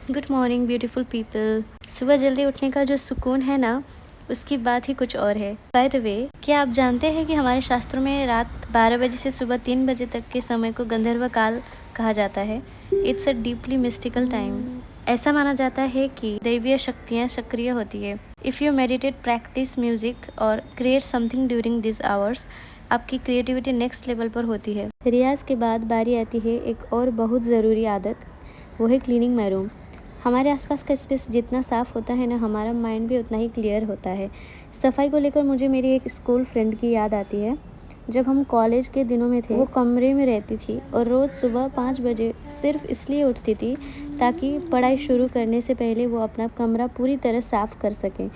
Good morning beautiful people. सुबह जल्दी उठने का जो सुकून है ना, उसकी बात ही कुछ और है। बाय द वे, क्या आप जानते हैं कि हमारे शास्त्रों में रात 12 बजे से सुबह 3 बजे तक के समय को गंधर्व काल कहा जाता है। It's a deeply mystical time. ऐसा माना जाता है कि दैवीय शक्तियाँ सक्रिय होती है। If you meditate, practice music और create something during this hours, आपकी क्रिएटिविटी नेक्स्ट लेवल पर होती है। रियाज के बाद बारी आती है एक और बहुत ज़रूरी आदत, वो है क्लीनिंग माई रूम। हमारे आसपास का स्पेस जितना साफ़ होता है ना, हमारा माइंड भी उतना ही क्लियर होता है। सफाई को लेकर मुझे मेरी एक स्कूल फ्रेंड की याद आती है। जब हम कॉलेज के दिनों में थे, वो कमरे में रहती थी और रोज़ सुबह 5 बजे सिर्फ इसलिए उठती थी ताकि पढ़ाई शुरू करने से पहले वो अपना कमरा पूरी तरह साफ़ कर सकें।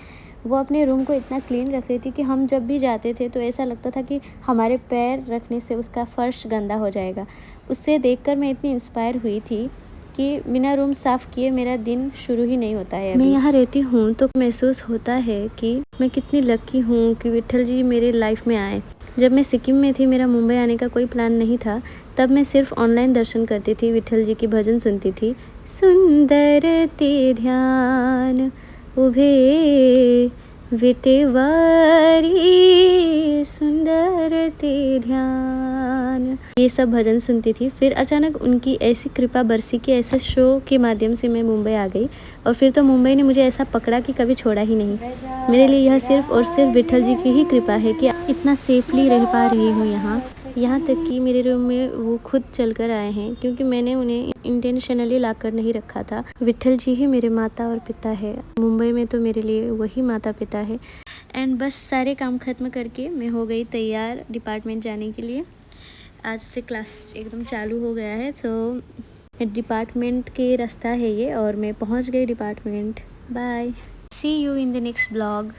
वो अपने रूम को इतना क्लीन रखती थी कि हम जब भी जाते थे तो ऐसा लगता था कि हमारे पैर रखने से उसका फ़र्श गंदा हो जाएगा। उससे देखकर मैं इतनी इंस्पायर हुई थी कि बिना रूम साफ़ किए मेरा दिन शुरू ही नहीं होता है। मैं यहाँ रहती हूँ तो महसूस होता है कि मैं कितनी लकी हूँ कि विट्ठल जी मेरे लाइफ में आए। जब मैं सिक्किम में थी, मेरा मुंबई आने का कोई प्लान नहीं था, तब मैं सिर्फ ऑनलाइन दर्शन करती थी, विट्ठल जी की भजन सुनती थी। सुंदर ते ध्यान उभे विटेवारी, सुंदर ते ध्यान, ये सब भजन सुनती थी। फिर अचानक उनकी ऐसी कृपा बरसी कि ऐसे शो के माध्यम से मैं मुंबई आ गई और फिर तो मुंबई ने मुझे ऐसा पकड़ा कि कभी छोड़ा ही नहीं। मेरे लिए यह सिर्फ और सिर्फ विट्ठल जी की ही कृपा है कि इतना सेफली रह पा रही हूँ यहाँ तक कि मेरे रूम में वो खुद चल कर आए हैं, क्योंकि मैंने उन्हें इंटेंशनली ला कर नहीं रखा था। विट्ठल जी ही मेरे माता और पिता है। मुंबई में तो मेरे लिए वही माता पिता है। एंड बस सारे काम ख़त्म करके मैं हो गई तैयार डिपार्टमेंट जाने के लिए। आज से क्लास एकदम चालू हो गया है, तो डिपार्टमेंट के रास्ता है ये और मैं पहुंच गई department. Bye, see you in the next blog.